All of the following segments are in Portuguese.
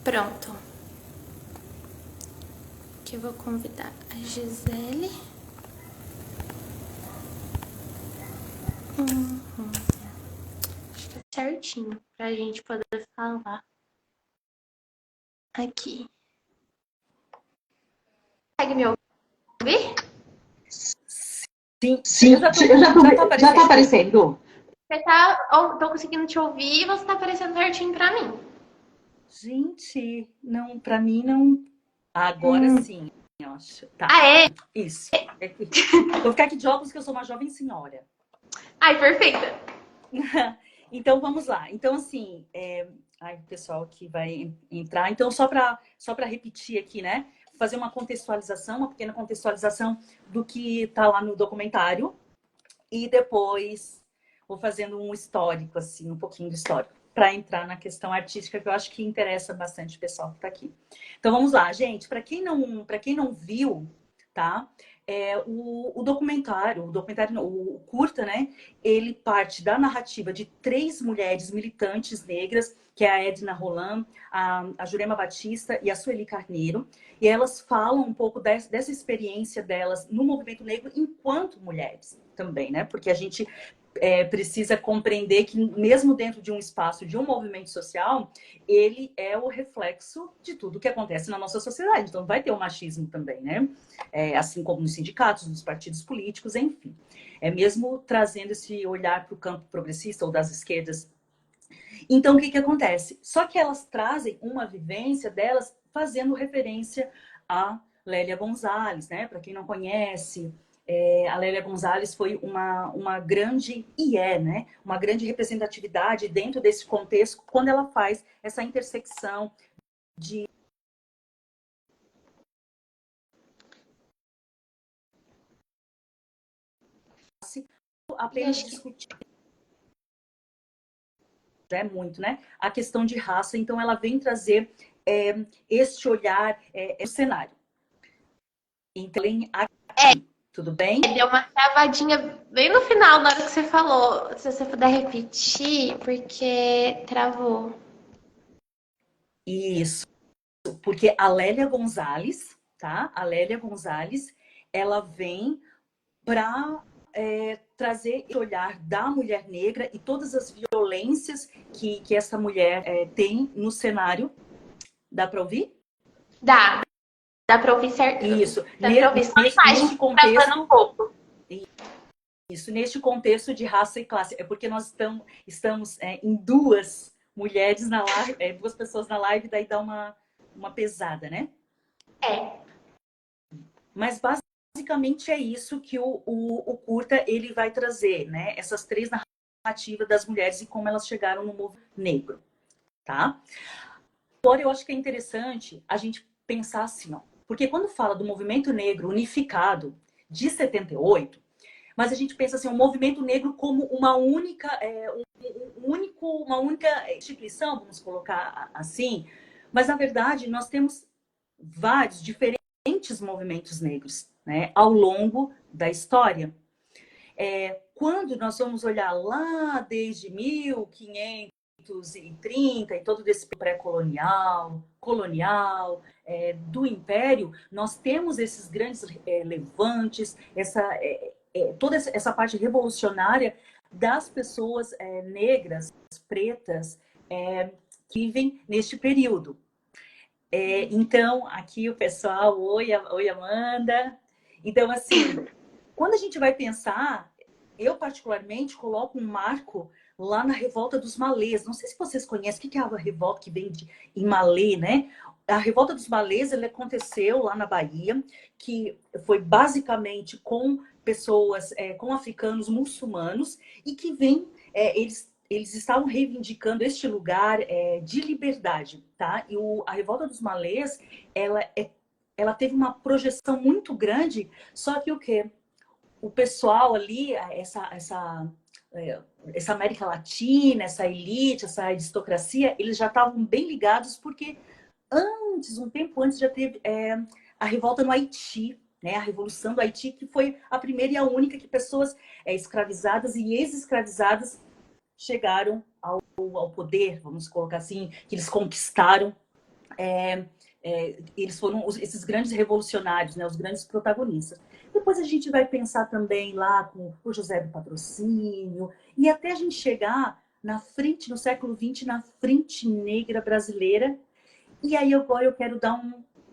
Pronto. Que eu vou convidar a Gisele. Acho que tá certinho pra gente poder falar. Aqui. Consegue me ouvir? Sim, Sim, já tá aparecendo. Tô conseguindo te ouvir e você tá aparecendo certinho pra mim. Gente, não, pra mim não. Agora sim, eu acho. Tá, Ah, é? isso. Vou ficar aqui de óculos que eu sou uma jovem senhora. Ai, perfeita. Então vamos lá. Então, assim, ai, o pessoal que vai entrar. Então, só para repetir aqui, né? Fazer uma contextualização, uma pequena contextualização do que está lá no documentário. E depois vou fazendo um histórico, assim, um pouquinho do histórico, para entrar na questão artística, que eu acho que interessa bastante o pessoal que está aqui. Então vamos lá, gente. Para quem não viu, tá? O documentário, não, o curta, né? Ele parte da narrativa de 3 mulheres militantes negras, que é a Edna Roland, a Jurema Batista e a Sueli Carneiro. E elas falam um pouco dessa experiência delas no movimento negro enquanto mulheres também, né? Porque a gente precisa compreender que mesmo dentro de um espaço, de um movimento social, ele é o reflexo de tudo que acontece na nossa sociedade. Então vai ter o machismo também, né? Assim como nos sindicatos, nos partidos políticos, enfim. Mesmo trazendo esse olhar para o campo progressista ou das esquerdas. Então, o que acontece? Só que elas trazem uma vivência delas fazendo referência a Lélia Gonzalez, né? Para quem não conhece, a Lélia Gonzalez foi uma grande, né? Uma grande representatividade dentro desse contexto, quando ela faz essa intersecção de apenas discutir muito, né? A questão de raça. Então, ela vem trazer este olhar, o cenário. Então, aqui, tudo bem? Deu uma travadinha bem no final, na hora que você falou. Se você puder repetir, porque travou. Isso, porque a Lélia Gonzalez, tá? A Lélia Gonzalez, ela vem para trazer o olhar da mulher negra e todas as violências que essa mulher tem no cenário. Dá para ouvir? Dá pra ouvir certo. Isso. Dá pra ouvir só a Neste imagem contexto, travando um pouco. isso, neste contexto de raça e classe. É porque nós estamos em 2 mulheres na live, 2 pessoas na live, daí dá uma pesada, né? Mas basicamente é isso que o curta ele vai trazer, né? Essas 3 narrativas das mulheres e como elas chegaram no movimento negro, tá? Agora eu acho que é interessante a gente pensar assim, ó, porque quando fala do movimento negro unificado de 78, mas a gente pensa assim, o movimento negro como uma única, uma única instituição, vamos colocar assim, mas na verdade nós temos vários diferentes movimentos negros, né, ao longo da história. Quando nós vamos olhar lá desde 1530 e todo esse pré-colonial, colonial, do Império, nós temos esses grandes levantes, toda essa parte revolucionária das pessoas negras, pretas, que vivem neste período. Então, aqui o pessoal, oi Amanda. Então, assim, quando a gente vai pensar, eu particularmente coloco um marco lá na Revolta dos Malês. Não sei se vocês conhecem o que é a revolta que vem em Malê, né? A Revolta dos Malês, ela aconteceu lá na Bahia, que foi basicamente com pessoas, com africanos muçulmanos, e que eles estavam reivindicando este lugar de liberdade, tá? E a Revolta dos Malês, ela teve uma projeção muito grande, só que o quê? O pessoal ali, essa América Latina, essa elite, essa aristocracia, eles já estavam bem ligados porque um tempo antes já teve a revolta no Haiti, né? A Revolução do Haiti, que foi a primeira e a única que pessoas escravizadas e ex-escravizadas chegaram ao poder, vamos colocar assim, que eles conquistaram Eles foram esses grandes revolucionários, né, os grandes protagonistas. Depois a gente vai pensar também lá com o José do Patrocínio, e até a gente chegar na frente, no século XX, na frente negra brasileira. E aí agora eu quero dar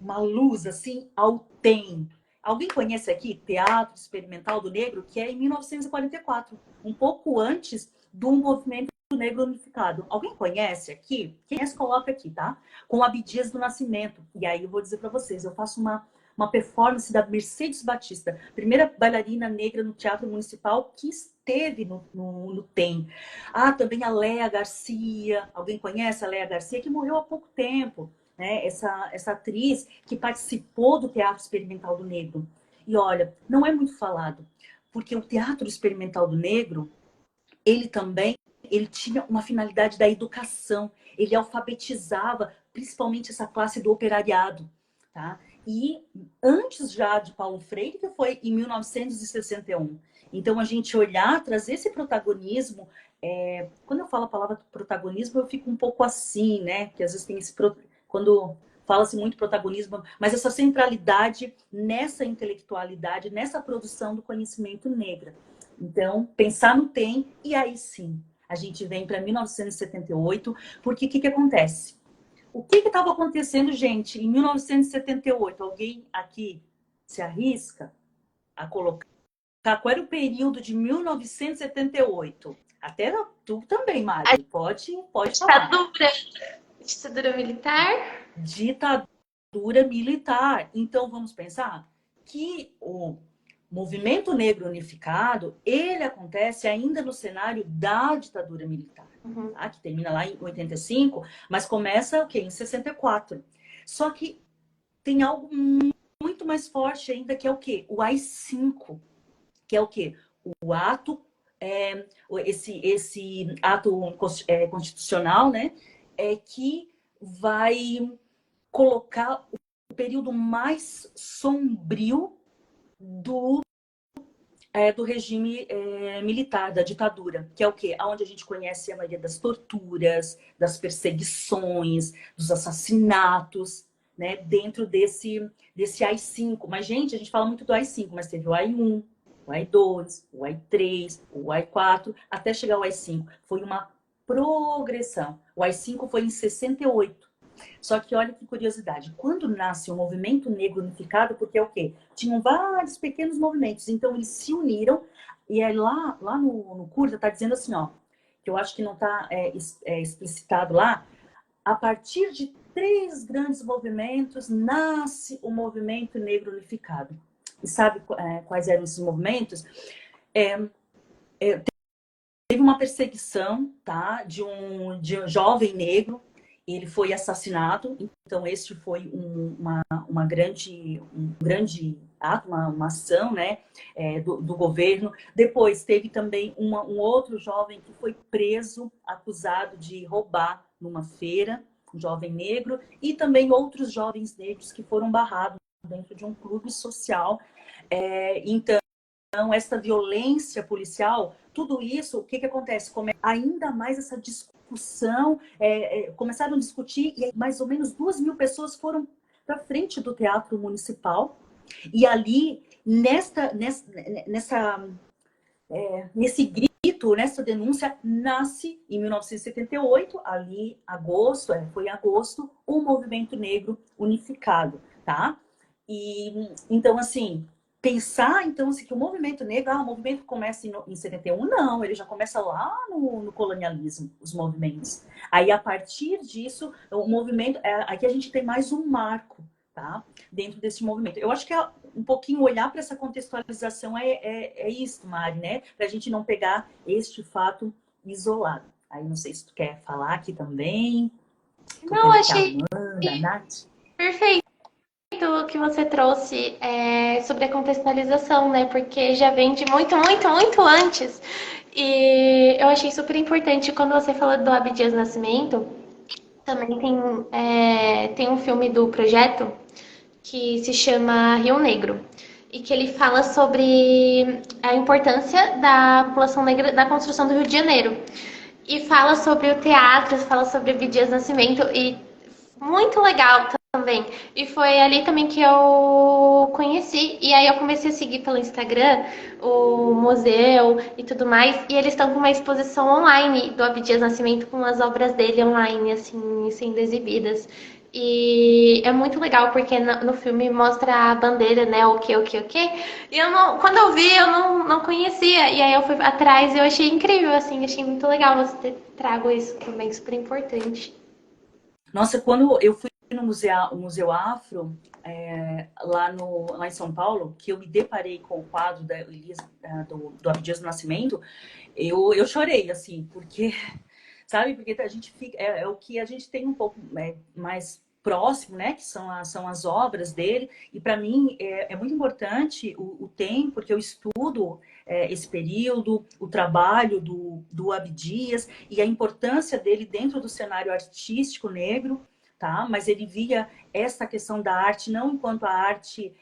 uma luz assim ao TEM. Alguém conhece aqui Teatro Experimental do Negro, que é em 1944, um pouco antes do movimento negro unificado. Alguém conhece aqui? Quem conhece, coloca aqui, tá? Com Abdias do Nascimento. E aí eu vou dizer para vocês, eu faço uma performance da Mercedes Batista, primeira bailarina negra no Teatro Municipal que esteve no TEM. Ah, também a Léa Garcia. Alguém conhece a Léa Garcia? Que morreu há pouco tempo. Né? Essa atriz que participou do Teatro Experimental do Negro. E olha, não é muito falado, porque o Teatro Experimental do Negro, ele tinha uma finalidade da educação, ele alfabetizava principalmente essa classe do operariado, tá? E antes já de Paulo Freire, que foi em 1961. Então, a gente olhar, trazer esse protagonismo, quando eu falo a palavra protagonismo, eu fico um pouco assim, né? Que às vezes tem quando fala-se muito protagonismo, mas essa centralidade nessa intelectualidade, nessa produção do conhecimento negro. Então, pensar no TEM, e aí sim, a gente vem para 1978, porque o que acontece? O que estava acontecendo, gente, em 1978? Alguém aqui se arrisca a colocar qual era o período de 1978? Até tu também, Mari, pode falar. Ditadura militar? Ditadura militar. Então, vamos pensar que o movimento negro unificado, ele acontece ainda no cenário da ditadura militar, tá? Que termina lá em 85, mas começa o quê? Em 64. Só que tem algo muito mais forte ainda, que é o quê? O AI-5, que é o quê? O ato, esse ato constitucional, né? Que vai colocar o período mais sombrio do regime militar, da ditadura, que é o quê? Onde a gente conhece a maioria das torturas, das perseguições, dos assassinatos, né? Dentro desse AI-5. Mas, gente, a gente fala muito do AI-5, mas teve o AI-1, o AI-2, o AI-3, o AI-4, até chegar ao AI-5. Foi uma progressão. O AI-5 foi em 68. Só que olha que curiosidade, quando nasce o movimento negro unificado, porque é o quê? Tinham vários pequenos movimentos, então eles se uniram, e aí lá no curso está dizendo assim, ó, que eu acho que não está explicitado lá, a partir de 3 grandes movimentos nasce o movimento negro unificado. E sabe quais eram esses movimentos? Teve uma perseguição, tá, de um jovem negro. Ele foi assassinado, então esse foi um grande ato, uma ação, né, do governo. Depois teve também um outro jovem que foi preso, acusado de roubar numa feira, um jovem negro, e também outros jovens negros que foram barrados dentro de um clube social. Então, essa violência policial, tudo isso, o que acontece? Ainda mais essa discussão, começaram a discutir, e mais ou menos 2.000 pessoas foram para frente do Teatro Municipal, e ali, nesse grito, nessa denúncia, nasce, em 1978, ali, foi em agosto, o Movimento Negro Unificado, tá? E, então, assim, pensar, então, assim, que o movimento negro, o movimento começa em 71, não, ele já começa lá no colonialismo, os movimentos. Aí, a partir disso, o movimento, aqui a gente tem mais um marco, tá? Dentro desse movimento. Eu acho que um pouquinho olhar para essa contextualização é isso, Mari, né? Para a gente não pegar este fato isolado. Aí, não sei se tu quer falar aqui também. Não, achei Amanda, Nath. Perfeito o que você trouxe sobre a contextualização, né? Porque já vem de muito, muito, muito antes. E eu achei super importante quando você falou do Abdias Nascimento. Também tem um filme do Projeto que se chama Rio Negro e que ele fala sobre a importância da população negra da construção do Rio de Janeiro. E fala sobre o teatro, fala sobre Abdias Nascimento e muito legal também. E foi ali também que eu conheci. E aí eu comecei a seguir pelo Instagram o museu e tudo mais. E eles estão com uma exposição online do Abdias Nascimento com as obras dele online, assim, sendo exibidas. E é muito legal porque no filme mostra a bandeira, né? O que. E eu não, quando eu vi, eu não conhecia. E aí eu fui atrás e eu achei incrível, assim, achei muito legal você ter trago isso também, super importante. Nossa, quando eu fui no Museu Afro, lá em São Paulo, que eu me deparei com o quadro da Elias, do Abdias do Nascimento, eu chorei, assim, porque, sabe, porque a gente fica, é o que a gente tem um pouco mais próximo, né, que são as obras dele, e para mim é muito importante o tempo, porque eu estudo esse período, o trabalho do Abdias e a importância dele dentro do cenário artístico negro, tá? Mas ele via essa questão da arte não enquanto a arte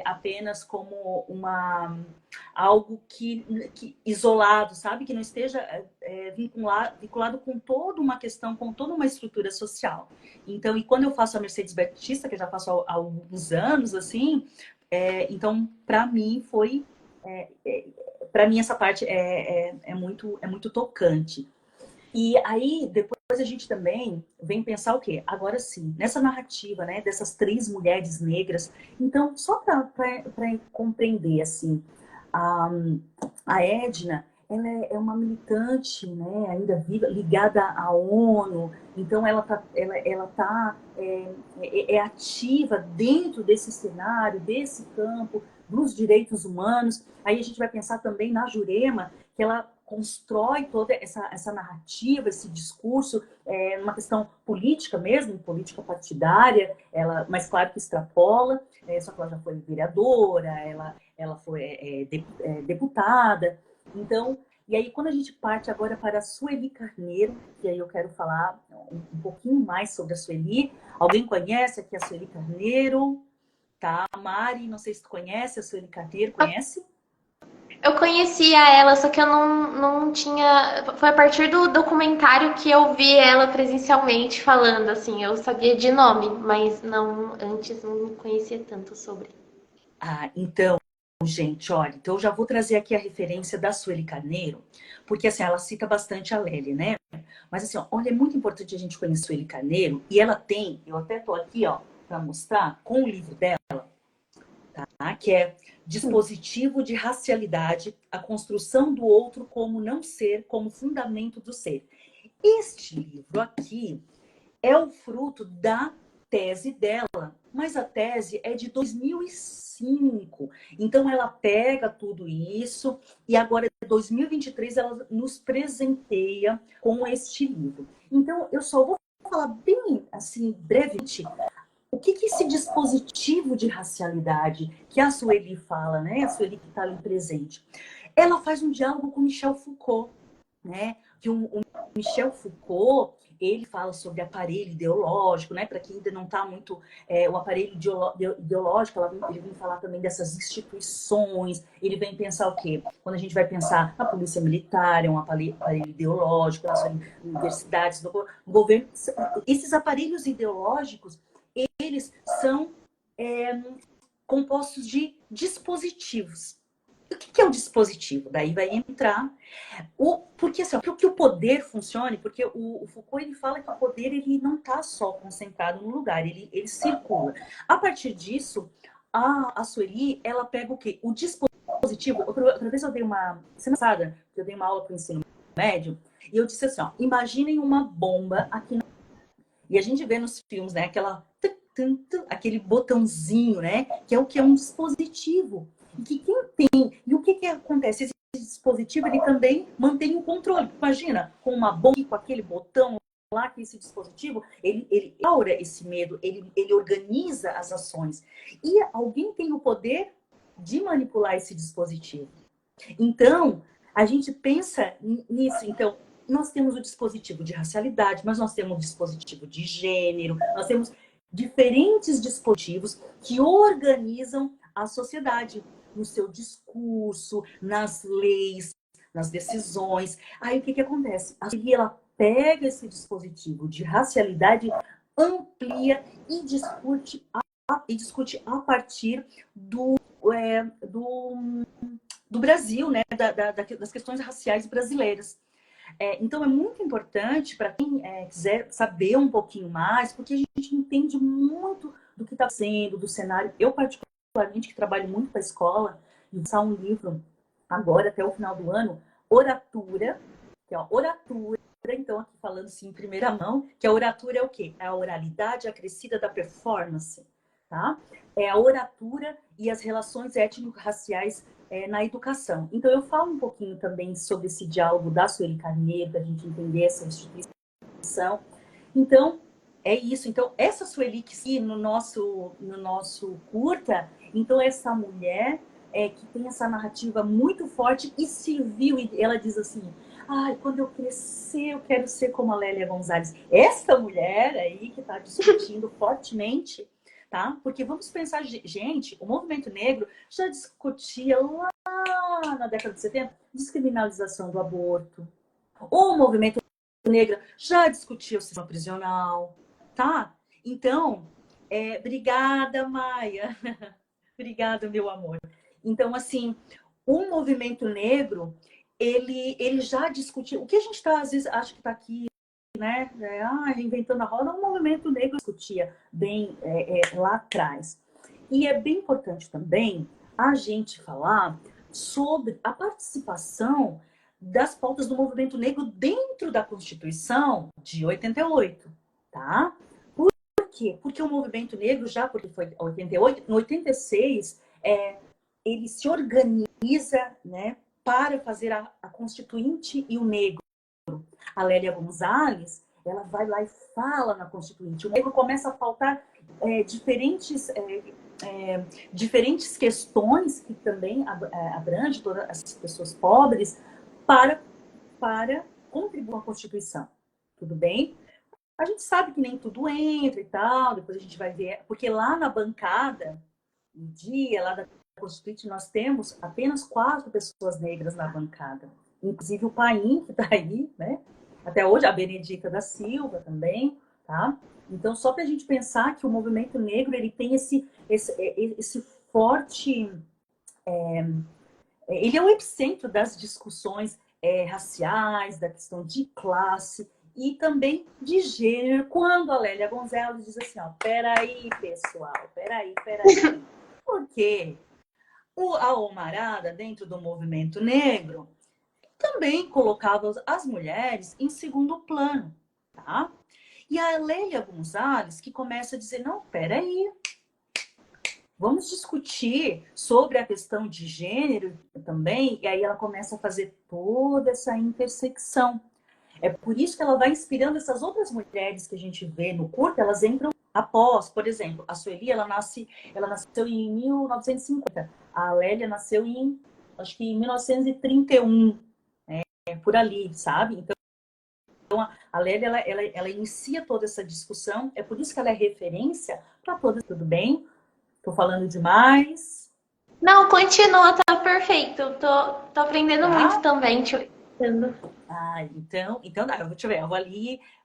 apenas como algo que isolado, sabe? Que não esteja vinculado com toda uma questão, com toda uma estrutura social. Então, e quando eu faço a Mercedes Batista, que eu já faço há alguns anos, assim, então, para mim, foi... para mim, essa parte é muito tocante. E aí, depois a gente também vem pensar o quê? Agora sim, nessa narrativa, né, dessas 3 mulheres negras. Então, só para compreender, assim, a, a Edna, ela é uma militante, né, ainda viva, ligada à ONU. Então, é ativa dentro desse cenário, desse campo, dos direitos humanos. Aí a gente vai pensar também na Jurema, que ela constrói toda essa narrativa, esse discurso, uma questão política mesmo, política partidária, mas claro que extrapola, só que ela já foi vereadora, ela foi deputada. Então, e aí quando a gente parte agora para a Sueli Carneiro, que aí eu quero falar um pouquinho mais sobre a Sueli. Alguém conhece aqui a Sueli Carneiro? Tá, Mari, não sei se tu conhece a Sueli Carneiro, conhece? Eu conhecia ela, só que eu não tinha. Foi a partir do documentário que eu vi ela presencialmente falando, assim. Eu sabia de nome, mas não antes não conhecia tanto sobre. Ah, então, gente, olha, então eu já vou trazer aqui a referência da Sueli Carneiro, porque assim, ela cita bastante a Lélia, né? Mas assim, ó, olha, é muito importante a gente conhecer a Sueli Carneiro, e ela tem, eu até tô aqui, ó, para mostrar, com o livro dela, tá? Que é Dispositivo de Racialidade, a construção do outro como não ser, como fundamento do ser. Este livro aqui é o fruto da tese dela, mas a tese é de 2005. Então ela pega tudo isso e agora em 2023 ela nos presenteia com este livro. Então eu só vou falar bem assim brevemente o que é esse dispositivo de racialidade que a Sueli fala, né? A Sueli que está ali presente. Ela faz um diálogo com Michel Foucault, né? Que o Michel Foucault, ele fala sobre aparelho ideológico, né? Para quem ainda não está muito... o aparelho ideológico, ele vem falar também dessas instituições, ele vem pensar o quê? Quando a gente vai pensar na polícia militar, é um aparelho ideológico, nas universidades, no governo, esses aparelhos ideológicos, eles são compostos de dispositivos. O que é o dispositivo? Daí vai entrar porque assim, para que o poder funcione, porque o Foucault ele fala que o poder ele não está só concentrado no lugar, ele circula. A partir disso, a Sueli, ela pega o quê? O dispositivo. Outra vez semana passada, eu dei uma aula para o ensino médio, e eu disse assim, ó, imaginem uma bomba aqui e a gente vê nos filmes, né, aquele botãozinho, né, que é o que é um dispositivo. E que quem tem, e o que acontece? Esse dispositivo ele também mantém o controle. Imagina, com uma bomba, com aquele botão lá, que esse dispositivo, ele aura esse medo, ele organiza as ações. E alguém tem o poder de manipular esse dispositivo. Então, a gente pensa nisso. Então, nós temos o dispositivo de racialidade, mas nós temos o dispositivo de gênero, nós temos diferentes dispositivos que organizam a sociedade no seu discurso, nas leis, nas decisões. Aí o que acontece? A Sueli, ela pega esse dispositivo de racialidade amplia e discute a partir do Brasil, né? Das questões raciais brasileiras. Então, é muito importante para quem quiser saber um pouquinho mais, porque a gente entende muito do que está sendo, do cenário. Eu, particularmente, que trabalho muito com a escola, e vou lançar um livro agora, até o final do ano, Oratura, que é a oratura, então, aqui falando assim em primeira mão, que a oratura é o quê? É a oralidade acrescida da performance, tá? É a oratura e as relações étnico-raciais na educação. Então, eu falo um pouquinho também sobre esse diálogo da Sueli Carneiro, para a gente entender essa instituição. Então, é isso. Então, essa Sueli que no nosso curta, então, essa mulher que tem essa narrativa muito forte e se viu, e ela diz assim, quando eu crescer, eu quero ser como a Lélia Gonzalez. Essa mulher aí que está discutindo fortemente, tá? Porque vamos pensar, gente, o movimento negro já discutia lá na década de 70 descriminalização do aborto. O movimento negro já discutia o sistema prisional, tá? Então, obrigada, Maia. Obrigada, meu amor. Então, assim, o movimento negro, ele já discutiu. O que a gente está, às vezes, acho que está aqui, né? Reinventando a roda, o movimento negro discutia bem lá atrás. E é bem importante também a gente falar sobre a participação das pautas do movimento negro dentro da Constituição de 88, tá? Por quê? Porque o movimento negro, já porque foi 88, em 86, ele se organiza, né, para fazer a Constituinte e o negro. A Lélia Gonzalez, ela vai lá e fala na Constituinte. O negro começa a pautar diferentes questões que também abrange todas as pessoas pobres para contribuir com a Constituição. Tudo bem? A gente sabe que nem tudo entra e tal, depois a gente vai ver, porque lá na bancada, no dia lá da Constituinte, nós temos apenas 4 pessoas negras na bancada. Inclusive o Paim, que está aí, né? Até hoje, a Benedita da Silva também, tá? Então, só para a gente pensar que o movimento negro, ele tem esse forte... ele é o epicentro das discussões raciais, da questão de classe e também de gênero, quando a Lélia Gonzalez diz assim, peraí, pessoal, peraí. Por quê? A Omarada, dentro do movimento negro, também colocava as mulheres em segundo plano, tá? E a Lélia Gonzalez que começa a dizer, não, peraí, vamos discutir sobre a questão de gênero também, e aí ela começa a fazer toda essa intersecção. É por isso que ela vai inspirando essas outras mulheres que a gente vê no curto, elas entram após, por exemplo, a Sueli, ela nasceu em 1950, a Lélia nasceu acho que em 1931, por ali, sabe? Então, a Lélia, ela inicia toda essa discussão, é por isso que ela é referência para todas, tudo bem? Tô falando demais? Não, continua, tá perfeito. Tô aprendendo muito também, te ouvindo. Então dá, deixa eu ver, eu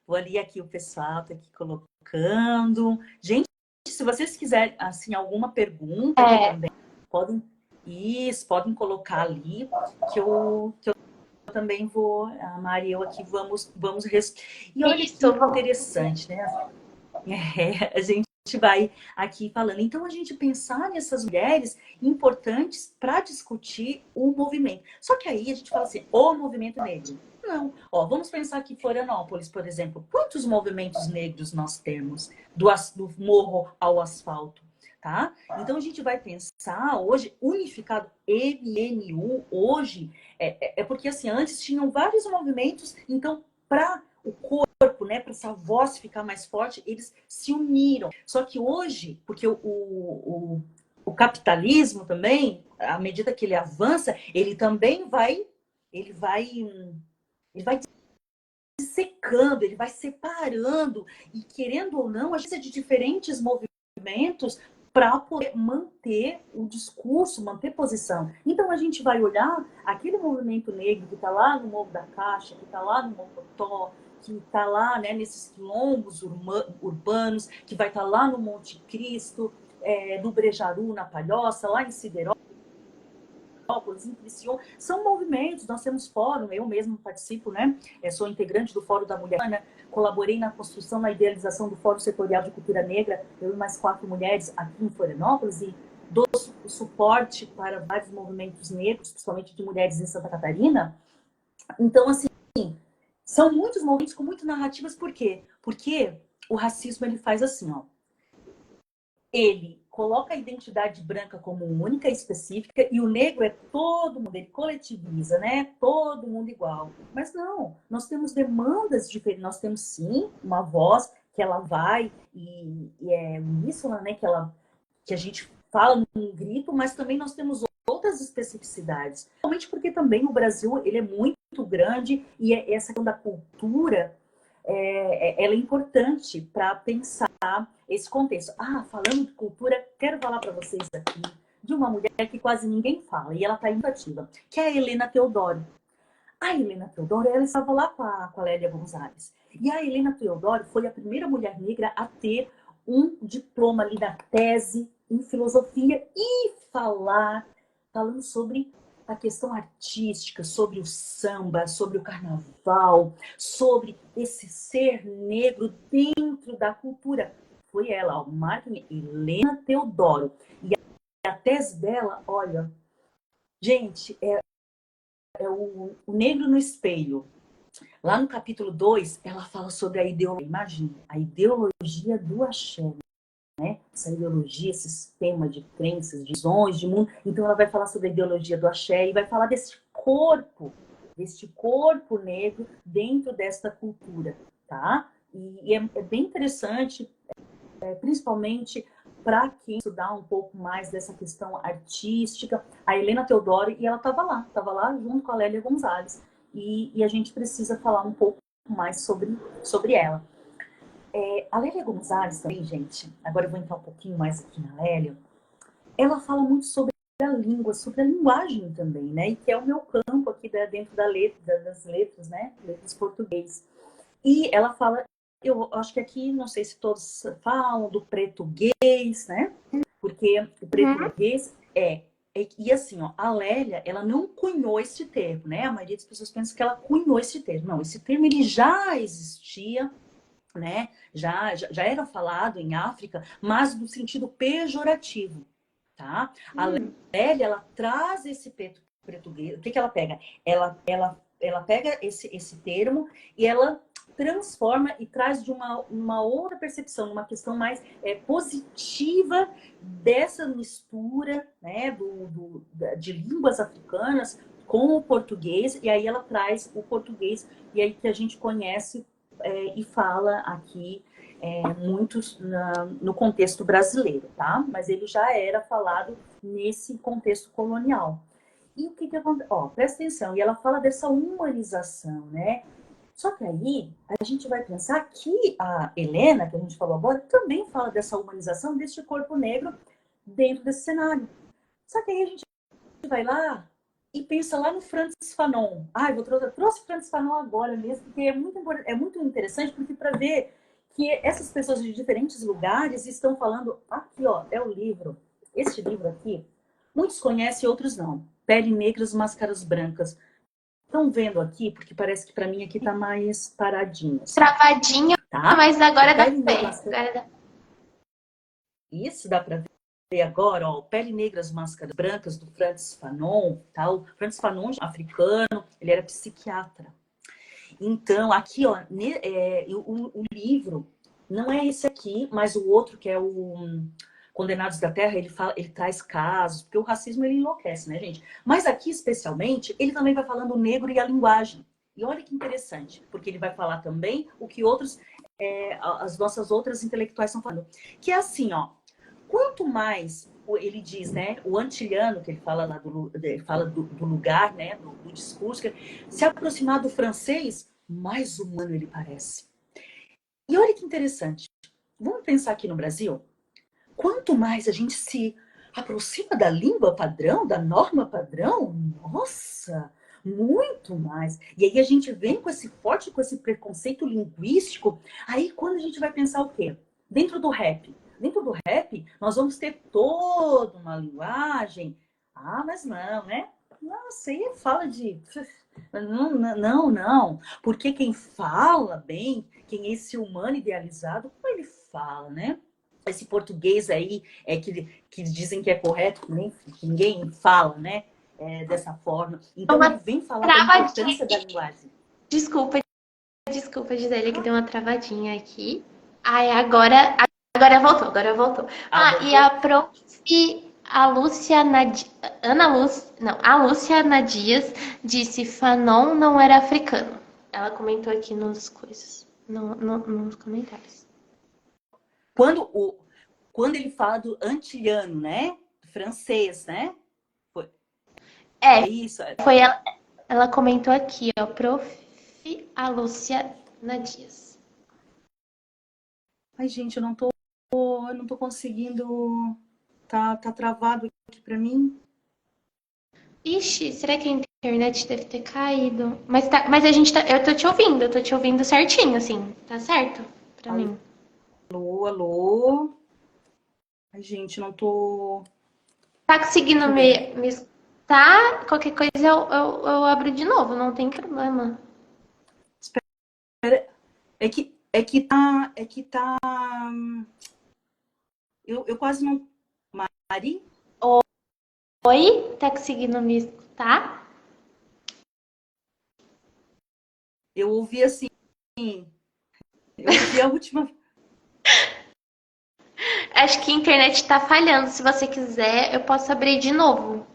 vou ali aqui o pessoal tá aqui colocando. Gente, se vocês quiserem, assim, alguma pergunta também, podem colocar ali, que eu também vou, a Mari e eu aqui vamos e olha que interessante, né? A gente vai aqui falando. Então, a gente pensar nessas mulheres importantes para discutir o movimento. Só que aí a gente fala assim, o movimento negro. Não. Vamos pensar aqui em Florianópolis, por exemplo. Quantos movimentos negros nós temos? Do morro ao asfalto, tá? Então, a gente vai pensar hoje, unificado, MNU, hoje, porque assim, antes tinham vários movimentos, então, para o corpo, né, para essa voz ficar mais forte, eles se uniram. Só que hoje, porque o capitalismo também, à medida que ele avança, ele também vai secando, ele vai separando e, querendo ou não, a gente precisa de diferentes movimentos para poder manter o discurso, manter posição. Então, a gente vai olhar aquele movimento negro que está lá no Morro da Caixa, que está lá no Mocotó, que está lá, né, nesses quilombos urbanos, que vai estar lá no Monte Cristo, no Brejaru, na Palhoça, lá em Siderópolis, em Criciúma. São movimentos, nós temos fórum, eu mesmo participo, né? Sou integrante do Fórum da Mulher, colaborei na construção, na idealização do Fórum Setorial de Cultura Negra, eu e mais 4 mulheres aqui em Florianópolis, e dou suporte para vários movimentos negros, principalmente de mulheres em Santa Catarina. Então, assim, são muitos movimentos com muitas narrativas, por quê? Porque o racismo, ele faz assim, ó. Ele coloca a identidade branca como única e específica, e o negro é todo mundo, ele coletiviza, né? Todo mundo igual. Mas não, nós temos demandas diferentes, nós temos sim uma voz que ela vai, e é uníssona, né? Que a gente fala num grito, mas também nós temos outras especificidades. Principalmente porque também o Brasil, ele é muito grande, e essa questão da cultura, ela é importante para pensar esse contexto. Falando de cultura, quero falar para vocês aqui de uma mulher que quase ninguém fala, e ela está ativa, que é a Helena Teodoro. A Helena Teodoro, ela estava lá com a Lélia Gonzalez. E a Helena Teodoro foi a primeira mulher negra a ter um diploma ali da tese em filosofia e falando sobre a questão artística, sobre o samba, sobre o carnaval, sobre esse ser negro dentro da cultura. Foi ela, Martin Helena Teodoro. E a tese dela, olha, gente, é o Negro no Espelho. Lá no capítulo 2, ela fala sobre a ideologia, imagina, a ideologia do axé, né? Essa ideologia, esse sistema de crenças, de visões, de mundo. Então ela vai falar sobre a ideologia do axé e vai falar deste corpo negro dentro desta cultura, tá? E é bem interessante, principalmente para quem estudar um pouco mais dessa questão artística. A Helena Teodoro, e ela estava lá junto com a Lélia Gonzalez. E a gente precisa falar um pouco mais sobre ela. A Lélia Gonzalez também, gente, agora eu vou entrar um pouquinho mais aqui na Lélia, ela fala muito sobre a língua, sobre a linguagem também, né? E que é o meu campo aqui dentro das letras, né? Letras português. E ela fala, eu acho que aqui, não sei se todos falam do português, né? Porque o português e assim, ó, a Lélia, ela não cunhou esse termo, né? A maioria das pessoas pensa que ela cunhou esse termo. Não, esse termo ele já existia, né? Já era falado em África, mas no sentido pejorativo, tá? A Lélia, ela traz esse português. O que ela pega? Ela pega esse termo e ela transforma e traz de uma outra percepção, uma questão mais positiva dessa mistura, né, de línguas africanas com o português, e aí ela traz o português, e aí que a gente conhece e fala aqui muito no contexto brasileiro, tá? Mas ele já era falado nesse contexto colonial. E o que acontece? Presta atenção, e ela fala dessa humanização, né? Só que aí a gente vai pensar que a Helena, que a gente falou agora, também fala dessa humanização deste corpo negro dentro desse cenário. Só que aí a gente vai lá e pensa lá no Frantz Fanon. Eu trouxe Frantz Fanon agora mesmo, porque é muito interessante, porque para ver que essas pessoas de diferentes lugares estão falando, aqui ó, é o livro, este livro aqui, muitos conhecem, outros não. Pele Negras, Máscaras Brancas. Estão vendo aqui? Porque parece que para mim aqui tá mais paradinho. Assim. Travadinho, tá? Mas agora dá pra ver. Isso dá para ver agora, ó. Pele Negras, Máscaras Brancas, do Frantz Fanon. Tá? O Frantz Fanon, africano, ele era psiquiatra. Então, aqui, ó, o livro não é esse aqui, mas o outro, que é o Condenados da Terra, ele traz casos, porque o racismo ele enlouquece, né, gente? Mas aqui, especialmente, ele também vai falando o negro e a linguagem. E olha que interessante, porque ele vai falar também o que as nossas outras intelectuais estão falando. Que é assim, ó, quanto mais, ele diz, né, o antilhano, que ele fala lá do lugar, né, do discurso, que se aproximar do francês, mais humano ele parece. E olha que interessante. Vamos pensar aqui no Brasil? Quanto mais a gente se aproxima da língua padrão, da norma padrão, nossa, muito mais. E aí a gente vem com esse forte, com esse preconceito linguístico. Aí quando a gente vai pensar o quê? Dentro do rap. Dentro do rap, nós vamos ter toda uma linguagem. Ah, mas não, né? Nossa, aí fala de... Não, não, não. Porque quem fala bem, quem é esse humano idealizado, como ele fala, né? Esse português aí que dizem que é correto, que ninguém fala, né? Dessa forma. Então, Uma ele vem falar da travadinha. importância da linguagem. Desculpa, Gisele, que deu uma travadinha aqui. Ai, agora voltou. E Voltou? a prof. A Lúcia Ana Lúcia, não, a Lúcia Dias disse Fanon não era africano. Ela comentou aqui nos coisas, nos comentários. Quando ele fala do antiliano, né? Francês, né? É isso. Foi ela comentou aqui, ó, prof. A Lúcia Dias. Ai, gente, eu não tô conseguindo. Tá travado aqui pra mim. Ixi, será que a internet deve ter caído? Mas eu tô te ouvindo certinho, assim, tá certo? Pra mim. Alô? Ai, gente, não tô. Tá conseguindo me escutar? Qualquer coisa eu abro de novo, não tem problema. Espera. É que tá. Eu quase não. Mari? Oi? Tá conseguindo me escutar? Eu ouvi assim. Eu ouvi a última. Acho que a internet tá falhando. Se você quiser, eu posso abrir de novo.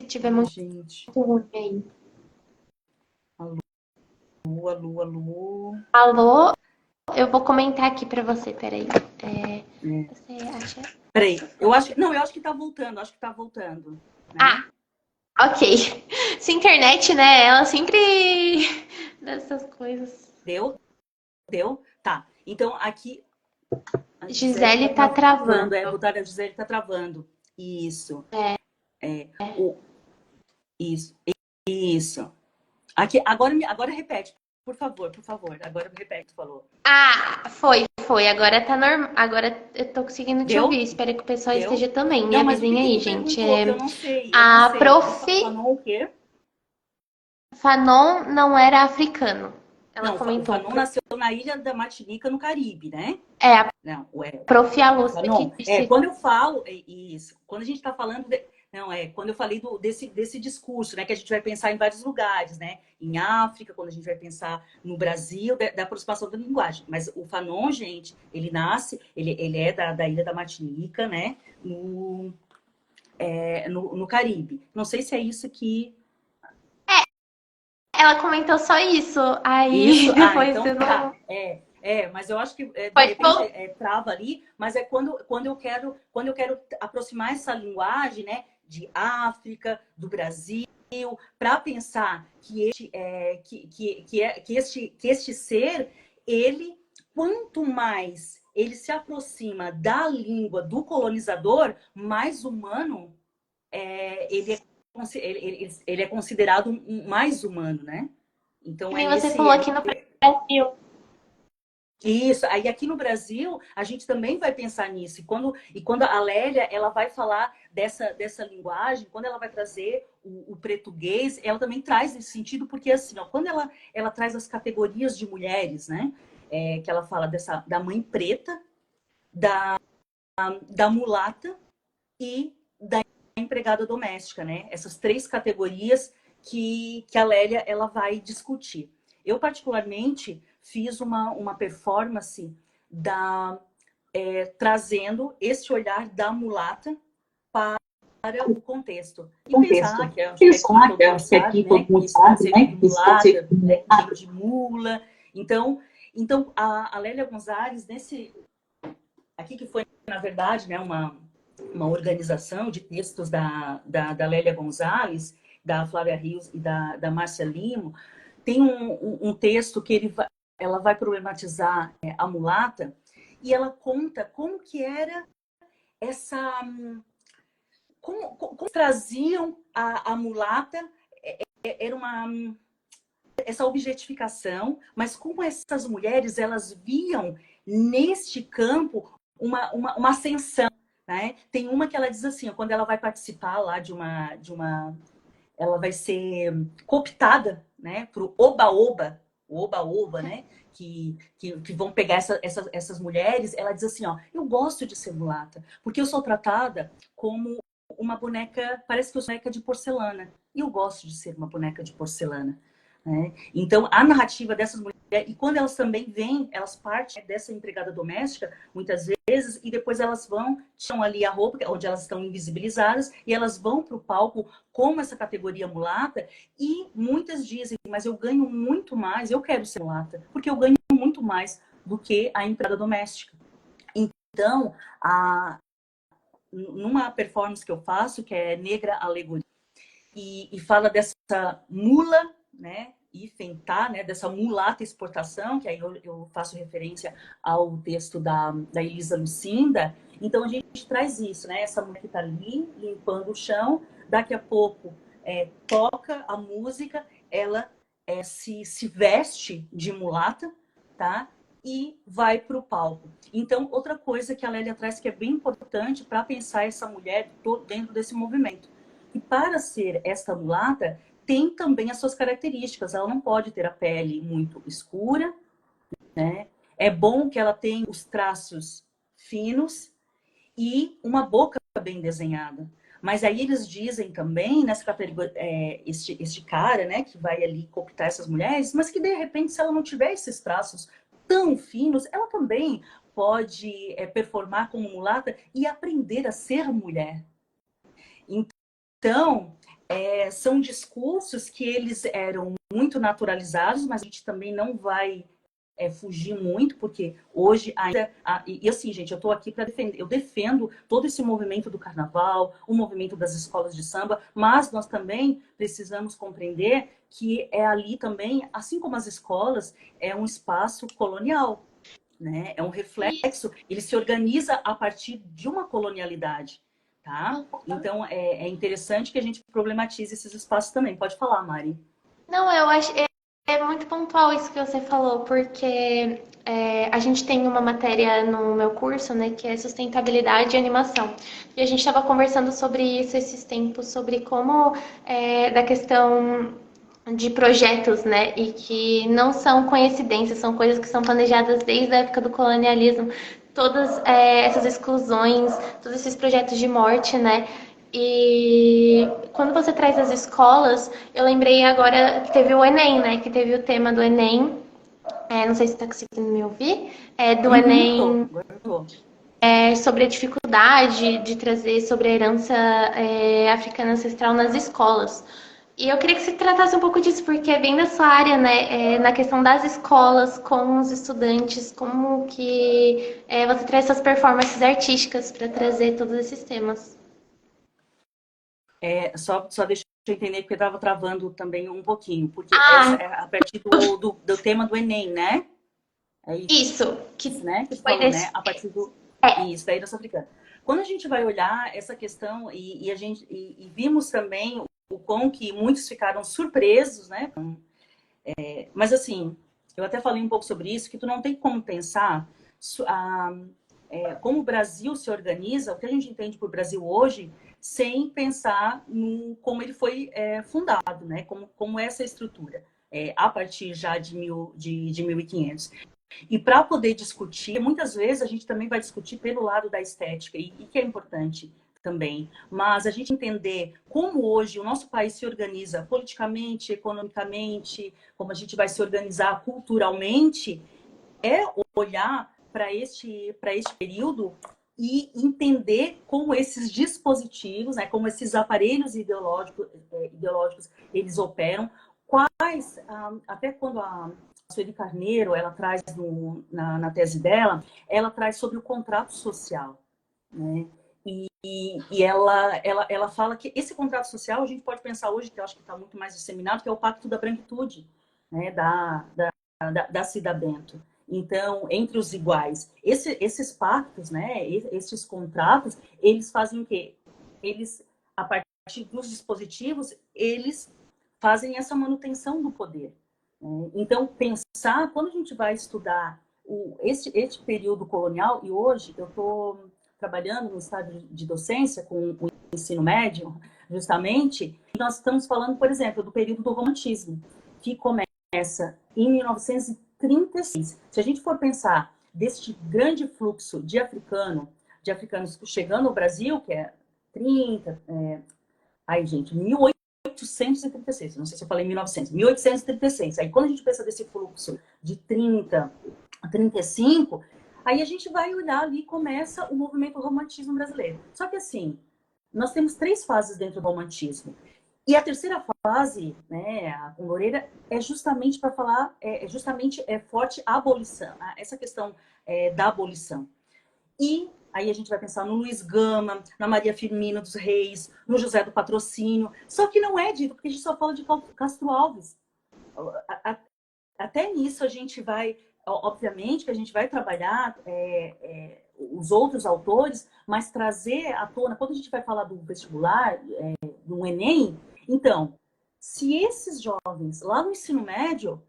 Se tiver Ai, muito gente. ruim aí. Alô. Alô? Eu vou comentar aqui pra você, peraí. Você acha? Peraí, eu acho que tá voltando, né? Ok. Se internet, né? Ela sempre dessas coisas. Deu? Tá. Então, aqui, a Gisele tá travando. a botar a Gisele tá travando. Isso. Isso. Aqui, agora repete, por favor. Agora repete, tu falou. Foi. Agora tá normal. Agora eu tô conseguindo te Deu? ouvir. Espero que o pessoal Deu? esteja também. Me Não, mas o que avisem aí, tu gente. perguntou? Que eu não sei. A prof. Fanon o quê? Fanon não era africano. Ela Não, o comentou. Fanon nasceu na ilha da Martinica, no Caribe, né? A Não, prof. A o Lúcia que Fanon. disse. Quando eu falo, isso, quando a gente está falando, quando eu falei desse discurso, né, que a gente vai pensar em vários lugares, né, em África, quando a gente vai pensar no Brasil, da aproximação da linguagem. Mas o Fanon, gente, ele é da ilha da Martinica, né, no Caribe. Não sei se é isso que... Ela comentou só isso. Aí Isso, depois então você não. tá. Mas eu acho que de Pode repente falar. trava ali, mas é quando eu quero aproximar essa linguagem, né, de África, do Brasil, para pensar que este ser, ele, quanto mais ele se aproxima da língua do colonizador, mais humano ele é considerado mais humano, né? Então Que nem você falou aqui no Brasil. Isso. Aí aqui no Brasil a gente também vai pensar nisso. E quando a Lélia ela vai falar dessa linguagem, quando ela vai trazer o português, ela também traz esse sentido, porque assim, ó, quando ela traz as categorias de mulheres, né? Que ela fala da mãe preta, da mulata e da empregada doméstica, né? Essas três categorias que a Lélia ela vai discutir. Eu, particularmente, fiz uma performance trazendo esse olhar da mulata para o contexto. E pensar que aqui todo mundo sabe, né? Que esse conceito de mulata, de mula. Então a Lélia Gonzalez, aqui que foi, na verdade, né, uma organização de textos da Lélia Gonzalez, da Flávia Rios e da Márcia Limo, tem um texto que ela vai problematizar a mulata, e ela conta como que era como traziam a mulata, era essa objetificação, mas como essas mulheres, elas viam neste campo uma ascensão, né? Tem uma que ela diz assim, quando ela vai participar lá ela vai ser cooptada, né, para o oba-oba, o oba-oba, né, que vão pegar essas mulheres. Ela diz assim, ó, eu gosto de ser mulata, porque eu sou tratada como uma boneca, parece que eu sou boneca de porcelana, e eu gosto de ser uma boneca de porcelana. Né? Então, a narrativa dessas mulheres, e quando elas também vêm, elas partem dessa empregada doméstica, muitas vezes, e depois elas tiram ali a roupa, onde elas estão invisibilizadas, e elas vão para o palco como essa categoria mulata, e muitas dizem, mas eu ganho muito mais, eu quero ser mulata, porque eu ganho muito mais do que a empregada doméstica. Então, numa performance que eu faço, que é Negra Alegoria, e fala dessa mula, né, tá, né, dessa mulata exportação, que aí eu faço referência ao texto da Elisa Lucinda. Então a gente traz isso, né, essa mulher que está ali limpando o chão, daqui a pouco toca a música, ela se veste de mulata, tá, e vai para o palco. Então, outra coisa que a Lélia traz que é bem importante para pensar essa mulher dentro desse movimento. E para ser esta mulata, tem também as suas características. Ela não pode ter a pele muito escura, né? É bom que ela tenha os traços finos e uma boca bem desenhada. Mas aí eles dizem também, nessa categoria, este cara, né, que vai ali cooptar essas mulheres, mas que de repente, se ela não tiver esses traços tão finos, ela também pode performar como mulata e aprender a ser mulher. Então, são discursos que eles eram muito naturalizados, mas a gente também não vai fugir muito, porque hoje ainda... E assim, gente, eu estou aqui para defender, eu defendo todo esse movimento do carnaval, o movimento das escolas de samba, mas nós também precisamos compreender que ali também, assim como as escolas, é um espaço colonial, né? É um reflexo, ele se organiza a partir de uma colonialidade. Tá? Então, é interessante que a gente problematize esses espaços também. Pode falar, Mari. Não, eu acho muito pontual isso que você falou, porque a gente tem uma matéria no meu curso, né, que é sustentabilidade e animação. E a gente estava conversando sobre isso esses tempos, sobre como da questão de projetos, né, e que não são coincidências, são coisas que são planejadas desde a época do colonialismo, todas essas exclusões, todos esses projetos de morte, né, e quando você traz as escolas, eu lembrei agora que teve o Enem, né, que teve o tema do Enem, não sei se está conseguindo me ouvir, do Enem... sobre a dificuldade de trazer sobre a herança africana ancestral nas escolas. E eu queria que você tratasse um pouco disso, porque é bem da sua área, né? Na questão das escolas, com os estudantes, como que você traz essas performances artísticas para trazer todos esses temas. Só deixa eu entender, porque eu estava travando também um pouquinho, porque essa é a partir do tema do Enem, né? É isso. Né? Que você falou, né? A partir do... Isso, da herança africana. Quando a gente vai olhar essa questão, e vimos também o quão que muitos ficaram surpresos, né? Mas assim, eu até falei um pouco sobre isso, que tu não tem como pensar como o Brasil se organiza, o que a gente entende por Brasil hoje, sem pensar como ele foi fundado, né? Como essa estrutura, a partir já de 1500. E para poder discutir, muitas vezes a gente também vai discutir pelo lado da estética, e que é importante também. Mas a gente entender como hoje o nosso país se organiza politicamente, economicamente, como a gente vai se organizar culturalmente, é olhar para este período e entender como esses dispositivos, né, como esses aparelhos ideológicos eles operam, quais, até quando a Sueli Carneiro, ela traz na tese dela, ela traz sobre o contrato social, né? E ela fala que esse contrato social, a gente pode pensar hoje, que eu acho que está muito mais disseminado, que é o Pacto da Branquitude, né? da Cida Bento. Então, entre os iguais. Esses pactos, né? Esses contratos, eles fazem o quê? Eles a partir dos dispositivos, eles fazem essa manutenção do poder. Então, pensar, quando a gente vai estudar este período colonial, e hoje eu estou trabalhando no estado de docência com o ensino médio, justamente, e nós estamos falando, por exemplo, do período do romantismo, que começa em 1936. Se a gente for pensar deste grande fluxo de africanos chegando ao Brasil, que é 30, aí, gente, 1836, não sei se eu falei 1900, 1836. Aí, quando a gente pensa desse fluxo de 30 a 35, aí a gente vai olhar ali e começa o movimento romantismo brasileiro. Só que, assim, nós temos 3 fases dentro do romantismo. E a terceira fase, né, a com Moreira, é justamente para falar, é forte a abolição, essa questão da abolição. E aí a gente vai pensar no Luiz Gama, na Maria Firmina dos Reis, no José do Patrocínio. Só que não é dito, porque a gente só fala de Castro Alves. Até nisso a gente vai, obviamente, que a gente vai trabalhar os outros autores, mas trazer à tona, quando a gente vai falar do vestibular, do Enem, então, se esses jovens lá no ensino médio,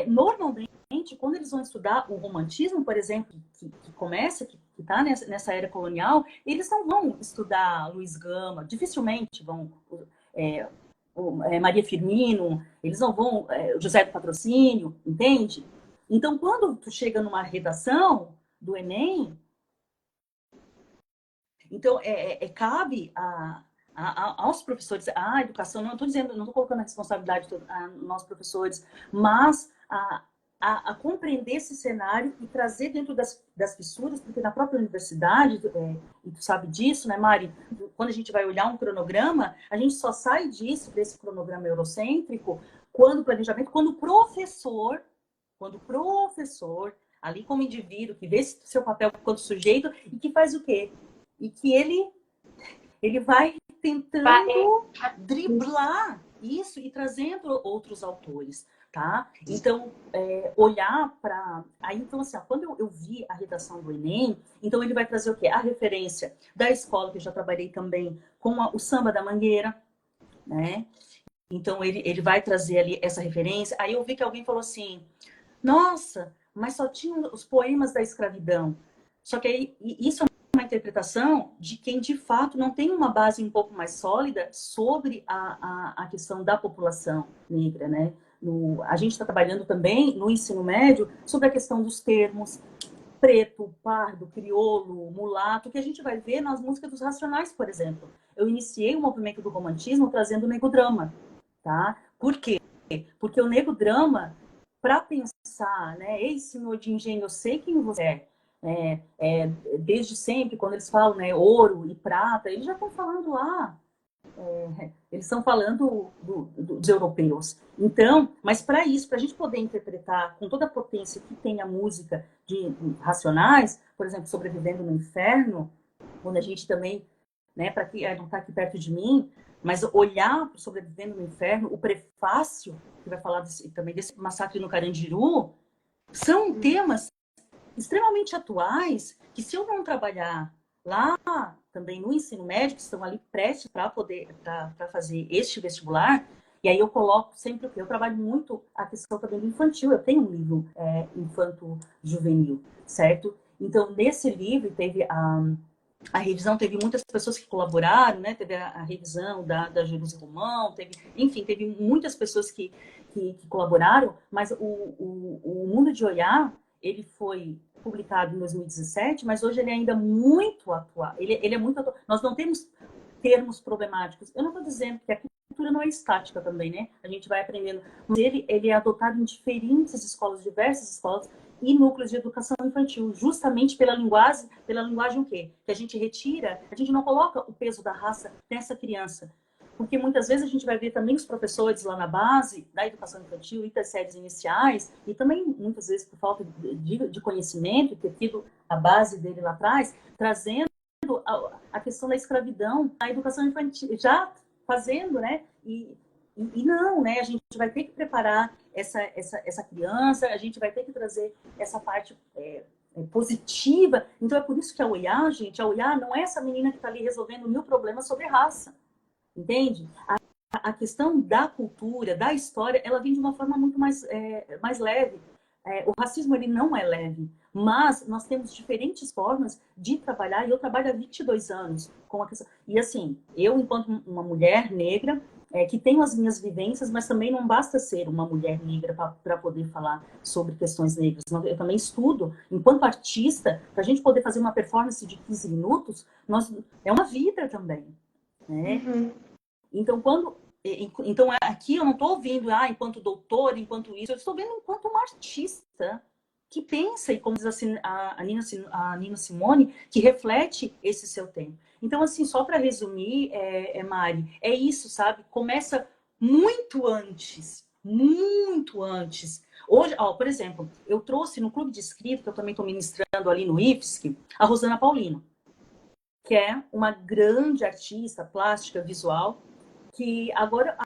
normalmente, quando eles vão estudar o romantismo, por exemplo, que começa, que está nessa era colonial, eles não vão estudar Luiz Gama, dificilmente vão Maria Firmino, eles não vão José do Patrocínio, entende? Então, quando tu chega numa redação do Enem, então cabe aos professores, a educação, não estou dizendo, não estou colocando a responsabilidade a nós professores, mas a compreender esse cenário e trazer dentro das fissuras, porque na própria universidade, e tu sabe disso, né, Mari? Quando a gente vai olhar um cronograma, a gente só sai desse cronograma eurocêntrico, quando o professor, ali como indivíduo, que vê seu papel enquanto sujeito, e que faz o quê? E que ele vai tentando driblar isso e trazendo outros autores, tá? Então, olhar para... Aí, então, assim, quando eu vi a redação do Enem, então ele vai trazer o quê? A referência da escola, que eu já trabalhei também com o Samba da Mangueira, né? Então, ele vai trazer ali essa referência. Aí eu vi que alguém falou assim, nossa, mas só tinha os poemas da escravidão. Só que aí, isso é uma interpretação de quem, de fato, não tem uma base um pouco mais sólida sobre a questão da população negra, né? A gente está trabalhando também no ensino médio sobre a questão dos termos preto, pardo, crioulo, mulato, que a gente vai ver nas músicas dos Racionais, por exemplo. Eu iniciei o movimento do romantismo trazendo o negodrama, tá? Por quê? Porque o negodrama, para pensar, né? Ei, senhor de engenho, eu sei quem você é. Desde sempre, quando eles falam, né, ouro e prata, eles já estão falando lá. Eles estão falando dos europeus. Então, mas para isso, para a gente poder interpretar com toda a potência que tem a música de Racionais, por exemplo, Sobrevivendo no Inferno, onde a gente também, né, para quem não está aqui perto de mim, mas olhar para Sobrevivendo no Inferno, o prefácio, que vai falar também desse massacre no Carandiru, são temas extremamente atuais, que se eu não trabalhar lá também no ensino médio, que estão ali prestes para fazer este vestibular, e aí eu coloco sempre o que? Eu trabalho muito a questão também do infantil, eu tenho um livro infanto-juvenil, certo? Então, nesse livro, teve a revisão, teve muitas pessoas que colaboraram, né? Teve a revisão da Jerusa Romão, teve muitas pessoas que colaboraram, mas o Mundo de Oiá, ele foi publicado em 2017, mas hoje ele é ainda muito atual. Ele é muito atual. Nós não temos termos problemáticos. Eu não estou dizendo que a cultura não é estática também, né? A gente vai aprendendo. Mas ele é adotado em diferentes escolas, diversas escolas e núcleos de educação infantil, justamente pela linguagem o quê? Que a gente retira, a gente não coloca o peso da raça nessa criança. Porque muitas vezes a gente vai ver também os professores lá na base da educação infantil e das séries iniciais, e também muitas vezes por falta de conhecimento, ter tido a base dele lá atrás, trazendo a questão da escravidão na educação infantil, já fazendo, né? E não, né? A gente vai ter que preparar essa criança, a gente vai ter que trazer essa parte positiva. Então é por isso que a OIA, gente, a OIA não é essa menina que está ali resolvendo 1000 problemas sobre raça. entende? A questão da cultura, da história, ela vem de uma forma muito mais leve. O racismo, ele não é leve, mas nós temos diferentes formas de trabalhar, e eu trabalho há 22 anos com a questão. E assim, eu, enquanto uma mulher negra, que tenho as minhas vivências, mas também não basta ser uma mulher negra para poder falar sobre questões negras. Eu também estudo, enquanto artista, para a gente poder fazer uma performance de 15 minutos, é uma vida também, né? Uhum. Então, aqui eu não estou ouvindo, enquanto doutor, enquanto isso, eu estou vendo enquanto uma artista que pensa, e como diz a Nina Simone, que reflete esse seu tempo. Então, assim, só para resumir, Mari, é isso, sabe? Começa muito antes, muito antes. Hoje, por exemplo, eu trouxe no Clube de Escrita, que eu também estou ministrando ali no IFSC, a Rosana Paulino, que é uma grande artista plástica, visual, que agora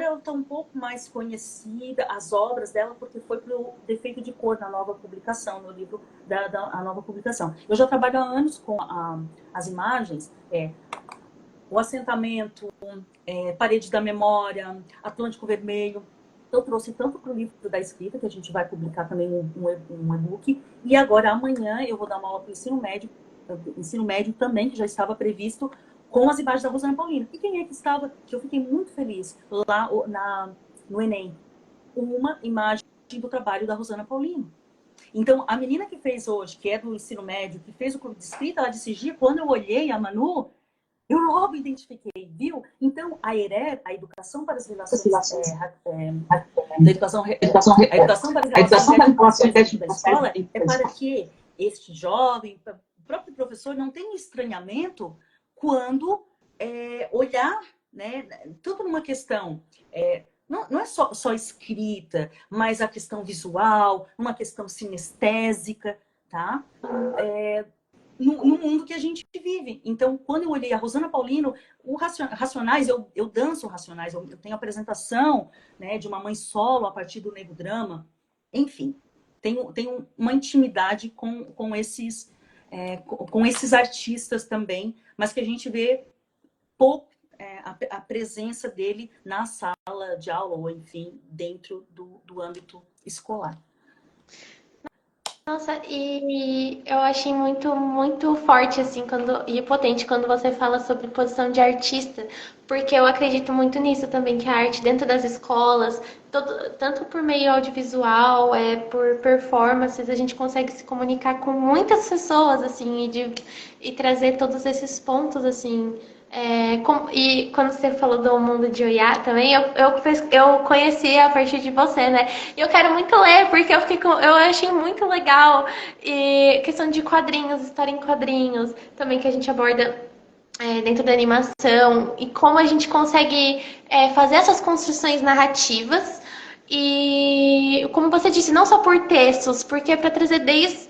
ela está um pouco mais conhecida, as obras dela, porque foi para o Defeito de Cor na nova publicação, no livro a nova publicação. Eu já trabalho há anos com as imagens, o assentamento, Parede da Memória, Atlântico Vermelho. Eu trouxe tanto para o livro da escrita, que a gente vai publicar também um e-book, e agora amanhã eu vou dar uma aula para o ensino médio também, que já estava previsto, com as imagens da Rosana Paulino. E quem é que estava? Que eu fiquei muito feliz lá no Enem. Uma imagem do trabalho da Rosana Paulino. Então, a menina que fez hoje, que é do ensino médio, que fez o clube de escrita, ela disse, Gia, quando eu olhei a Manu, eu logo identifiquei, viu? Então, a ERE, a Educação para as Relações... a educação para as Relações dentro da escola é para que este jovem, o próprio professor, não tenha um estranhamento quando olhar, né, tudo numa questão, não é só escrita, mas a questão visual, uma questão sinestésica, tá? No mundo que a gente vive. Então, quando eu olhei a Rosana Paulino, o Racionais, eu danço Racionais, eu tenho apresentação, né, de uma mãe solo a partir do Nego Drama, enfim, tenho uma intimidade com esses artistas também, mas que a gente vê pouco a presença dele na sala de aula, ou enfim, dentro do âmbito escolar. Nossa, e eu achei muito, muito forte, assim, e potente quando você fala sobre posição de artista, porque eu acredito muito nisso também, que a arte dentro das escolas, tanto por meio audiovisual, por performances, a gente consegue se comunicar com muitas pessoas, assim, e trazer todos esses pontos, assim. E quando você falou do mundo de Oiá também, eu conheci a partir de você, né? E eu quero muito ler, porque eu achei muito legal. E questão de quadrinhos, história em quadrinhos, também que a gente aborda dentro da animação, e como a gente consegue fazer essas construções narrativas. E como você disse, não só por textos, porque é para trazer desde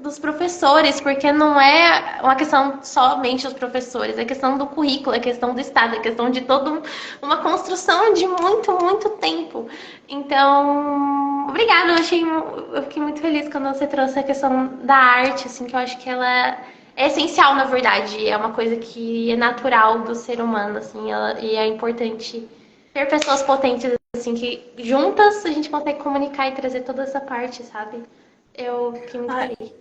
dos professores, porque não é uma questão somente dos professores, é questão do currículo, é questão do Estado, é questão de toda uma construção de muito, muito tempo. Então, obrigada, eu fiquei muito feliz quando você trouxe a questão da arte, assim, que eu acho que ela é essencial, na verdade, é uma coisa que é natural do ser humano, assim, e é importante ter pessoas potentes, assim, que juntas a gente consegue comunicar e trazer toda essa parte, sabe? Eu fiquei muito feliz.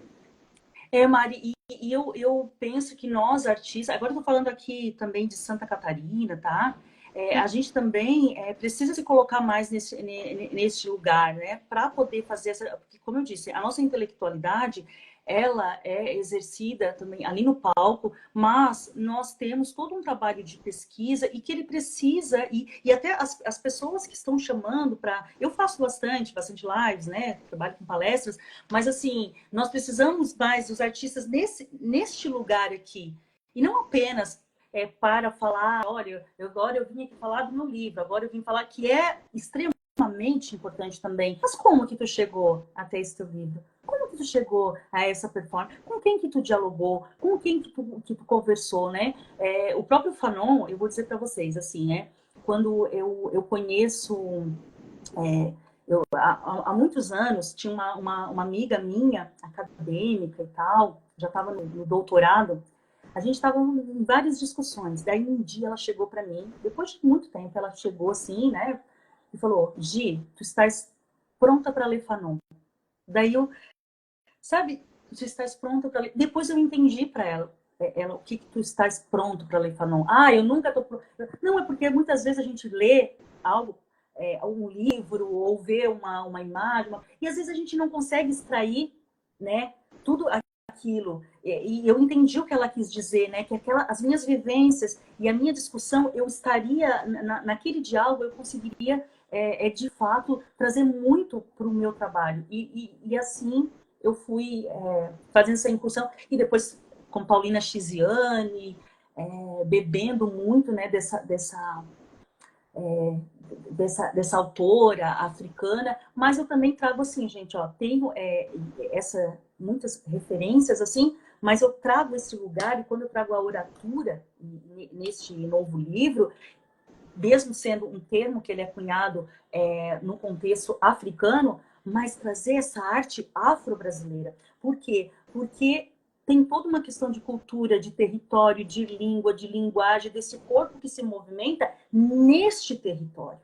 Mari, e eu penso que nós, artistas, agora eu tô falando aqui também de Santa Catarina, tá? A gente também precisa se colocar mais nesse lugar, né? Para poder fazer porque, como eu disse, a nossa intelectualidade, ela é exercida também ali no palco, mas nós temos todo um trabalho de pesquisa e que ele precisa, e até as pessoas que estão chamando para... Eu faço bastante lives, né? Trabalho com palestras, mas assim, nós precisamos mais dos artistas neste lugar aqui. E não apenas para falar, olha, agora eu vim aqui falar do meu livro, agora eu vim falar que é extremamente importante também. Mas como que tu chegou até esse teu livro? Como que tu chegou a essa performance? Com quem que tu dialogou? Com quem que tu conversou, né? O próprio Fanon, eu vou dizer para vocês, assim, né? Quando eu conheço... há muitos anos, tinha uma amiga minha, acadêmica e tal, já estava no doutorado, A gente estava em várias discussões. Daí um dia ela chegou para mim, depois de muito tempo, ela chegou assim, né? E falou: Gi, tu estás pronta para ler Fanon. Daí eu, sabe, tu estás pronta para ler. Depois eu entendi para ela, o que tu estás pronto para ler Fanon? Ah, eu nunca tô pronto. Não, é porque muitas vezes a gente lê algo, um livro, ou vê uma imagem, e às vezes a gente não consegue extrair, né, tudo aquilo. E eu entendi o que ela quis dizer, né, que as minhas vivências e a minha discussão, eu estaria, naquele diálogo, eu conseguiria, de fato, trazer muito para o meu trabalho. E assim eu fui fazendo essa incursão, e depois com Paulina Chiziane, bebendo muito, né, dessa autora africana, mas eu também trago assim, gente, ó, tenho muitas referências assim, mas eu trago esse lugar, e quando eu trago a oratura neste novo livro, mesmo sendo um termo que ele é cunhado no contexto africano, mas trazer essa arte afro-brasileira. Por quê? Porque tem toda uma questão de cultura, de território, de língua, de linguagem, desse corpo que se movimenta neste território,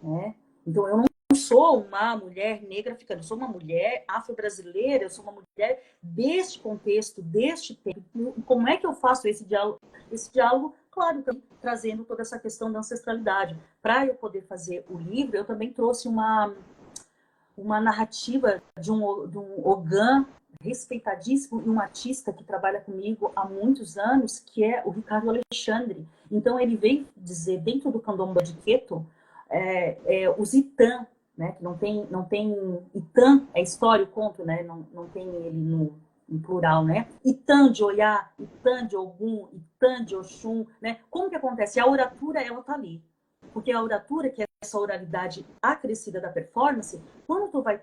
né? Então, eu não sou uma mulher negra africana, eu sou uma mulher afro-brasileira, eu sou uma mulher deste contexto, deste tempo. Como é que eu faço esse diálogo? Esse diálogo, claro, trazendo toda essa questão da ancestralidade. Para eu poder fazer o livro, eu também trouxe uma narrativa de um Ogã respeitadíssimo e um artista que trabalha comigo há muitos anos, que é o Ricardo Alexandre. Então, ele veio dizer, dentro do candomblé de Queto, os Itã, né, que não tem Itã, é história, o conto, né, não tem ele em plural, né? Itã de Oiá, Itã de Ogum, Itã de Oxum, né? Como que acontece? A oratura, ela tá ali. Porque a oratura, que é essa oralidade acrescida da performance, quando tu vai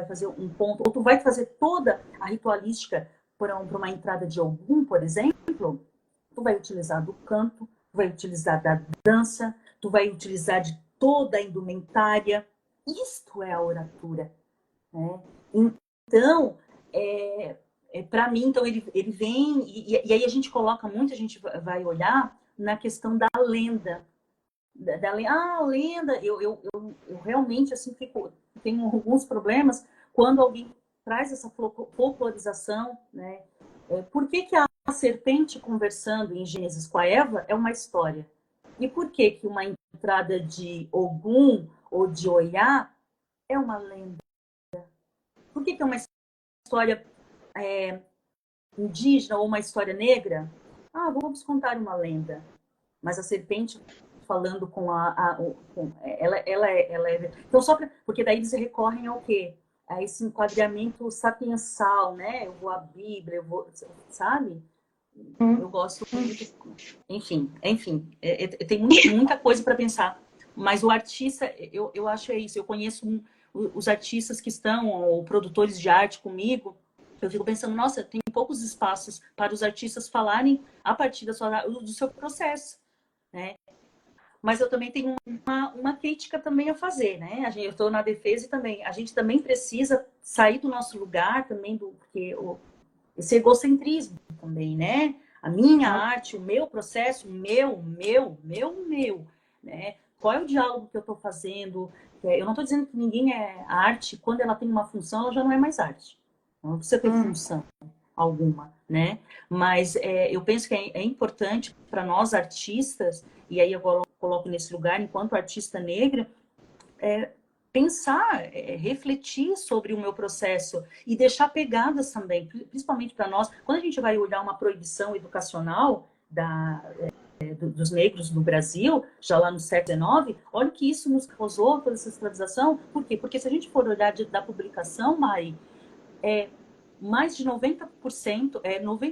fazer um ponto, ou tu vai fazer toda a ritualística para uma entrada de Ogum, por exemplo, tu vai utilizar do canto, tu vai utilizar da dança, tu vai utilizar de toda a indumentária. Isto é a oratura, né? Então, para mim, então ele vem, e aí a gente coloca muito, a gente vai olhar na questão da lenda. A lenda, eu realmente assim tenho alguns problemas quando alguém traz essa folclorização, né? Por que a serpente conversando em Gênesis com a Eva é uma história? E por que uma entrada de Ogum ou de Oiá é uma lenda? Por que é uma história indígena ou uma história negra? Ah, vamos contar uma lenda. Mas a serpente falando com ela é. Então, porque daí eles recorrem ao quê? A esse enquadramento sapiensal, né? Eu vou à Bíblia, sabe? Eu gosto muito. Enfim, tem muita coisa para pensar. Mas o artista, eu acho isso. Eu conheço os artistas que estão, ou produtores de arte comigo. Eu fico pensando, nossa, tem poucos espaços para os artistas falarem a partir do seu processo, né? Mas eu também tenho uma crítica também a fazer, né? Eu estou na defesa e também a gente também precisa sair do nosso lugar também, porque esse egocentrismo também, né? A minha arte, o meu processo, meu, né? Qual é o diálogo que eu estou fazendo? Eu não estou dizendo que ninguém é arte, quando ela tem uma função, ela já não é mais arte. Não precisa ter função alguma, né? Mas eu penso que é importante para nós artistas, e aí eu coloco nesse lugar, enquanto artista negra, pensar, refletir sobre o meu processo e deixar pegadas também, principalmente para nós. Quando a gente vai olhar uma proibição educacional dos negros no Brasil, já lá no século XIX, olha o que isso nos causou, toda essa escravização. Por quê? Porque se a gente for olhar da publicação, Mari, mais de 90%,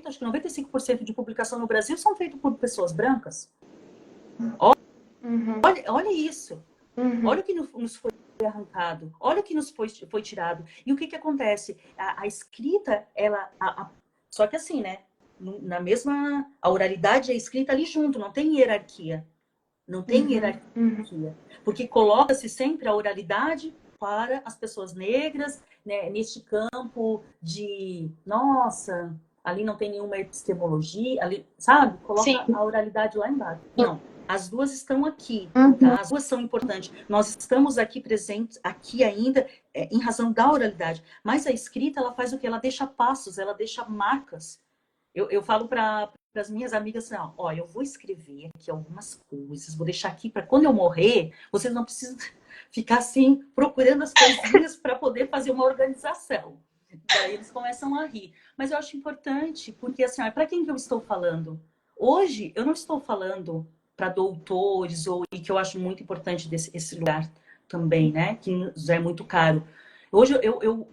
acho que 95% de publicação no Brasil são feitas por pessoas brancas. Olha isso. Olha o que nos foi arrancado. Olha o que nos foi tirado. E o que acontece? A escrita, só que assim, né? Na mesma... A oralidade e a escrita ali junto, não tem hierarquia. Não tem hierarquia. Porque coloca-se sempre a oralidade para as pessoas negras, né, neste campo de, nossa, ali não tem nenhuma epistemologia, ali, sabe? Coloca Sim. a oralidade lá embaixo. Não, as duas estão aqui, Uhum. tá? As duas são importantes. Nós estamos aqui presentes, aqui ainda, em razão da oralidade. Mas a escrita, ela faz o quê? Ela deixa passos, ela deixa marcas. Eu falo para as minhas amigas assim, ó, eu vou escrever aqui algumas coisas, vou deixar aqui para quando eu morrer, vocês não precisam ficar assim, procurando as coisinhas para poder fazer uma organização. Daí eles começam a rir. Mas eu acho importante, porque assim, para quem que eu estou falando? Hoje, eu não estou falando para doutores, e que eu acho muito importante esse lugar também, né? Que já é muito caro. Hoje,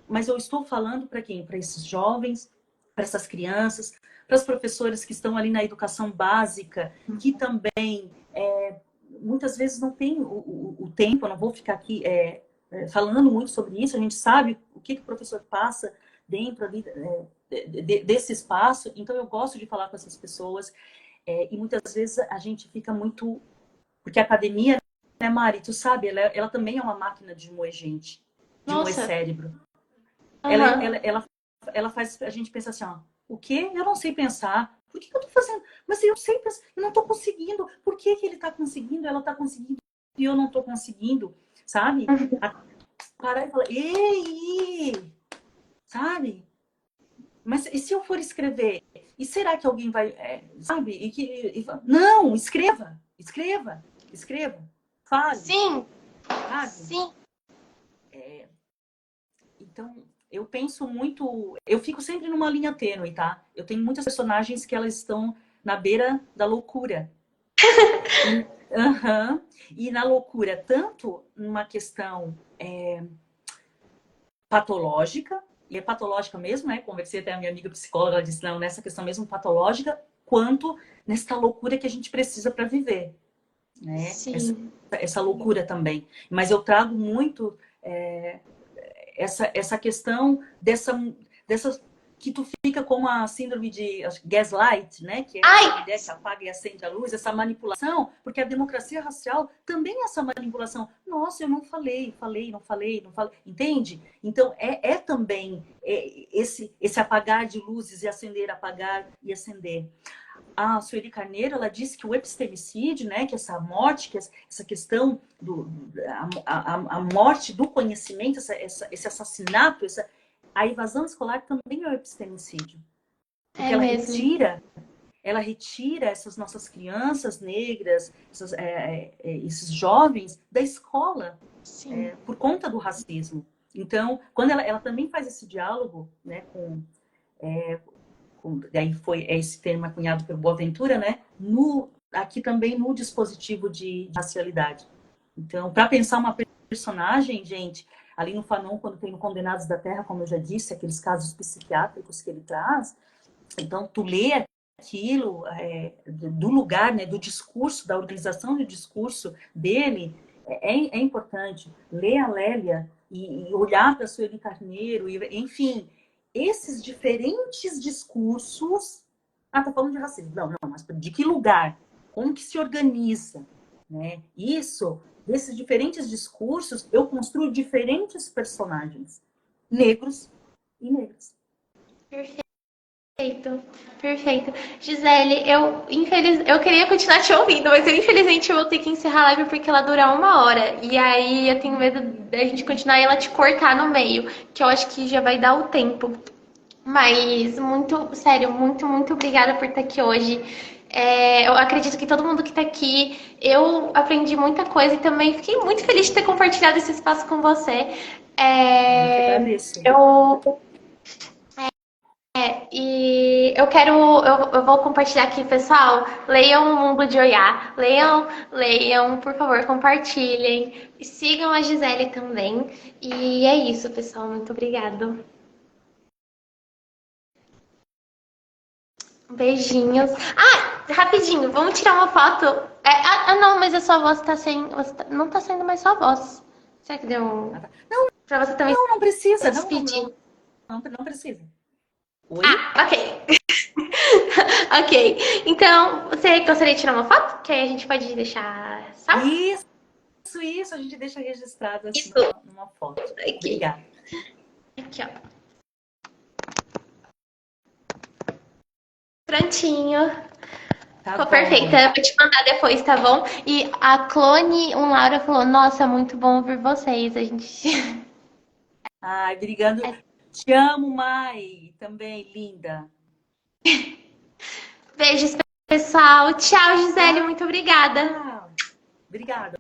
mas eu estou falando para quem? Para esses jovens, para essas crianças, para as professoras que estão ali na educação básica, que também muitas vezes não tem o tempo, eu não vou ficar aqui falando muito sobre isso, a gente sabe o que o professor passa dentro ali, desse espaço, então eu gosto de falar com essas pessoas, e muitas vezes a gente fica muito... Porque a academia, né, Mari, tu sabe, ela também é uma máquina de moer gente, de moer cérebro. Uhum. Ela faz a gente pensar assim, ó, o quê? Eu não sei pensar. Por que eu tô fazendo? Mas eu sei pensar, eu não tô conseguindo. Por que ele tá conseguindo, ela tá conseguindo e eu não tô conseguindo? Sabe? Parar e falar, ei! Sabe? Mas e se eu for escrever? E será que alguém vai, sabe? Não, escreva, escreva, escreva, fale. Sim, sabe? sim. Então, eu penso muito... Eu fico sempre numa linha tênue, tá? Eu tenho muitas personagens que elas estão na beira da loucura. E na loucura, tanto numa questão patológica, e é patológica mesmo, né? Conversei até a minha amiga psicóloga, ela disse, não, nessa questão mesmo patológica, quanto nessa loucura que a gente precisa para viver. Né? Essa loucura também. Mas eu trago muito essa questão dessa que tu fica com a síndrome de gaslight, né? Que é essa ideia que apaga e acende a luz, essa manipulação, porque a democracia racial também é essa manipulação. Nossa, eu não falei, não falei. Entende? Então, também esse apagar de luzes e acender, apagar e acender. A Sueli Carneiro, ela disse que o epistemicídio, né, que essa morte, que essa questão a morte do conhecimento, esse assassinato, a evasão escolar também é o epistemicídio. Porque ela retira essas nossas crianças negras, esses jovens da escola, por conta do racismo. Então, quando ela também faz esse diálogo, né, daí foi esse termo cunhado pelo Boaventura, né? Aqui também no dispositivo de racialidade. Então, para pensar uma personagem, gente, ali no Fanon, quando tem o Condenados da Terra, como eu já disse, aqueles casos psiquiátricos que ele traz, então tu lê aquilo do lugar, né, do discurso, da organização do discurso dele, é importante. Ler a Lélia e olhar para a Sueli Carneiro, enfim, esses diferentes discursos... tá falando de racismo. Não, mas de que lugar? Como que se organiza? Né? Desses diferentes discursos, eu construo diferentes personagens. Negros e negras. Perfeito. Gisele, eu queria continuar te ouvindo, mas eu infelizmente vou ter que encerrar a live porque ela dura 1 hora. E aí eu tenho medo da gente continuar e ela te cortar no meio, que eu acho que já vai dar o tempo. Mas, sério, muito obrigada por estar aqui hoje. Eu acredito que todo mundo que está aqui, eu aprendi muita coisa e também fiquei muito feliz de ter compartilhado esse espaço com você. Eu agradeço. E eu vou compartilhar aqui, pessoal. Leiam O Mundo de Oiá. Leiam, por favor, compartilhem. E sigam a Gisele também. E é isso, pessoal. Muito obrigada. Beijinhos. Rapidinho, vamos tirar uma foto. Não, mas a sua voz tá sem. Não tá saindo mais sua voz. Será que deu. Não, pra você também. Não precisa. Não precisa. Oi? Ok. Ok. Então, você gostaria de tirar uma foto? Que aí a gente pode deixar. Sabe? Isso, a gente deixa registrado assim, numa foto. Aqui. Obrigada. Aqui, ó. Prontinho. Tá Ficou bom. perfeita. Eu vou te mandar depois, tá bom? E a Clone um Laura falou: Nossa, muito bom ouvir vocês. A gente. Ai, obrigado. Te amo, Mai. Também, linda. Beijos, pessoal. Tchau, Gisele. Tchau. Muito obrigada. Obrigada.